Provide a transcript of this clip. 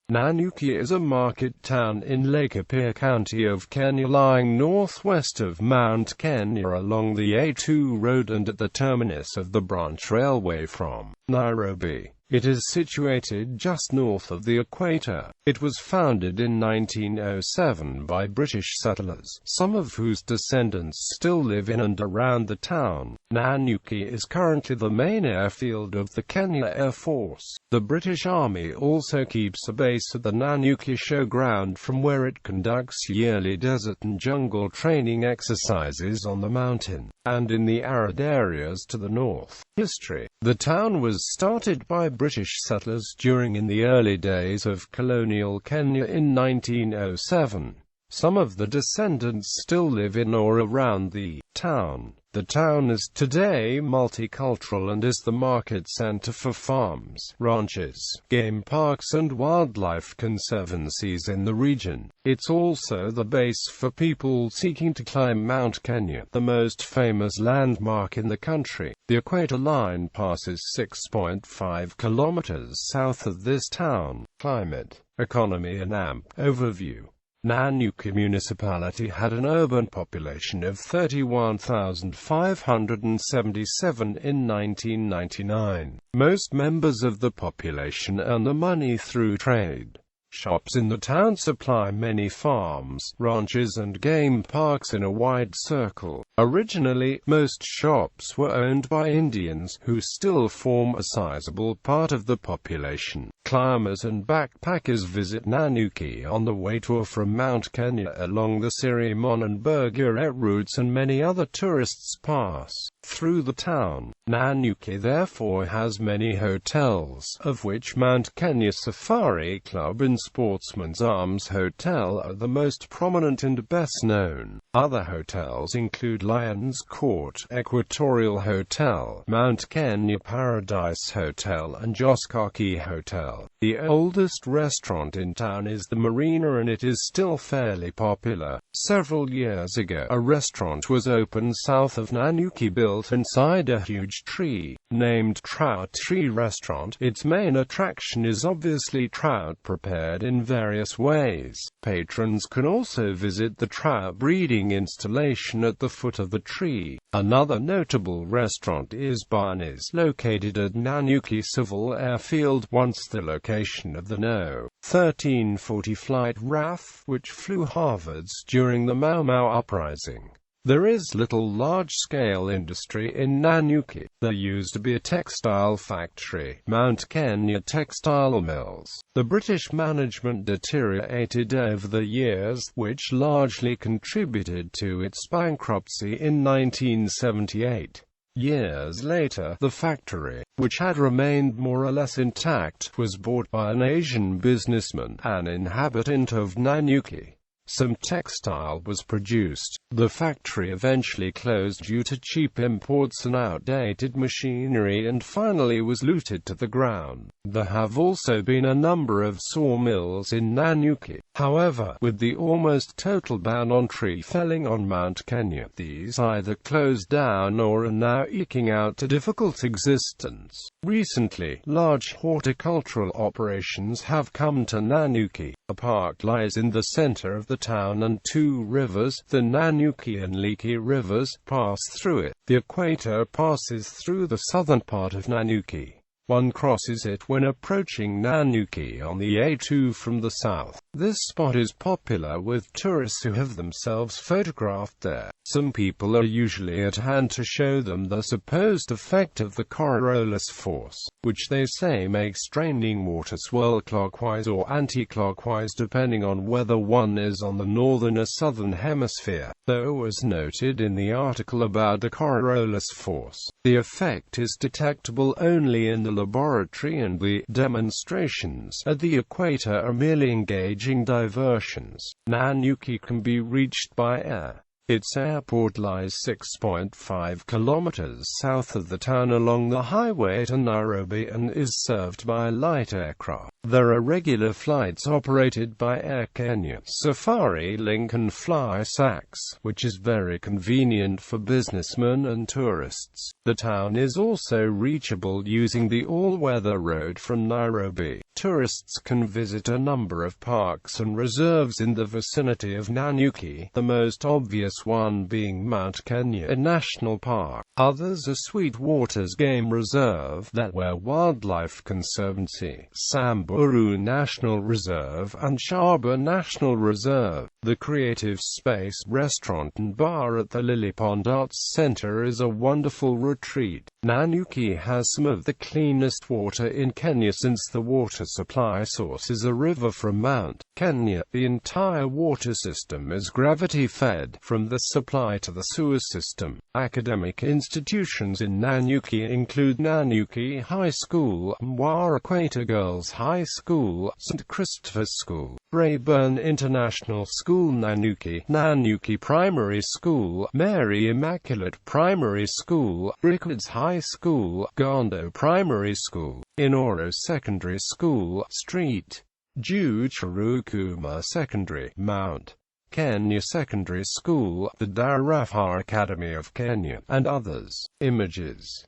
Nanyuki is a market town in Laikipia County of Kenya, lying northwest of Mount Kenya along the A2 road and at the terminus of the branch railway from Nairobi. It is situated just north of the equator. It was founded in 1907 by British settlers, some of whose descendants still live in and around the town. Nanyuki is currently the main airfield of the Kenya Air Force. The British Army also keeps a base at the Nanyuki Showground, from where it conducts yearly desert and jungle training exercises on the mountain and in the arid areas to the north. History. The town was started by British settlers in the early days of colonial Kenya in 1907. Some of the descendants still live in or around the town. The town is today multicultural and is the market center for farms, ranches, game parks and wildlife conservancies in the region. It's also the base for people seeking to climb Mount Kenya, the most famous landmark in the country. The Equator Line passes 6.5 kilometers south of this town. Climate, economy and AMP overview. Nanyuki municipality had an urban population of 31,577 in 1999. Most members of the population earn their money through trade. Shops in the town supply many farms, ranches and game parks in a wide circle. Originally, most shops were owned by Indians, who still form a sizable part of the population. Climbers and backpackers visit Nanyuki on the way to or from Mount Kenya along the Sirimon and Equator It routes, and many other tourists pass through the town. Nanyuki therefore has many hotels, of which Mount Kenya Safari Club and Sportsman's Arms Hotel are the most prominent and best known. Other hotels include Lions Court, Equatorial Hotel, Mount Kenya Paradise Hotel and Joskaki Hotel. The oldest restaurant in town is the Marina, and it is still fairly popular. Several years ago, a restaurant was opened south of Nanyuki, built inside a huge tree. Named Trout Tree Restaurant, its main attraction is obviously trout prepared in various ways. Patrons can also visit the trout breeding installation at the foot of the tree. Another notable restaurant is Barney's, located at Nanyuki Civil Airfield, once the location of the No. 1340 flight RAF, which flew Harvards during the Mau Mau uprising. There is little large-scale industry in Nanyuki. There used to be a textile factory, Mount Kenya Textile Mills. The British management deteriorated over the years, which largely contributed to its bankruptcy in 1978. Years later, the factory, which had remained more or less intact, was bought by an Asian businessman, an inhabitant of Nanyuki. Some textile was produced. The factory eventually closed due to cheap imports and outdated machinery, and finally was looted to the ground. There have also been a number of sawmills in Nanyuki. However, with the almost total ban on tree felling on Mount Kenya, these either closed down or are now eking out a difficult existence. Recently, large horticultural operations have come to Nanyuki. A park lies in the center of the town, and two rivers, the Nanyuki and Laikipia rivers, pass through it. The equator passes through the southern part of Nanyuki. One crosses it when approaching Nanyuki on the A2 from the south. This spot is popular with tourists who have themselves photographed there. Some people are usually at hand to show them the supposed effect of the Coriolis force, which they say makes draining water swirl clockwise or anti-clockwise depending on whether one is on the northern or southern hemisphere. Though, as noted in the article about the Coriolis force, the effect is detectable only in the laboratory, and the demonstrations at the equator are merely engaging diversions. Nanyuki can be reached by air. Its airport lies 6.5 kilometers south of the town along the highway to Nairobi and is served by light aircraft. There are regular flights operated by Air Kenya, Safari Link and FlySax, which is very convenient for businessmen and tourists. The town is also reachable using the all-weather road from Nairobi. Tourists can visit a number of parks and reserves in the vicinity of Nanyuki, the most obvious one being Mount Kenya National Park. Others are Sweetwater's Game Reserve, Thatware Wildlife Conservancy, Samburu National Reserve, and Shaba National Reserve. The Creative Space restaurant and bar at the Lily Pond Arts Center is a wonderful retreat. Nanyuki has some of the cleanest water in Kenya since the water supply source is a river from Mount Kenya. The entire water system is gravity-fed, from the supply to the sewer system. Academic institutions in Nanyuki include Nanyuki High School, Mwara Equator Girls High School, St. Christopher's School, Rayburn International School, Nanyuki, Nanyuki Primary School, Mary Immaculate Primary School, Rickards High School, Gondo Primary School, Inoro Secondary School, St. Jude Chirukuma Secondary, Mount Kenya Secondary School, the Darafar Academy of Kenya, and others. Images.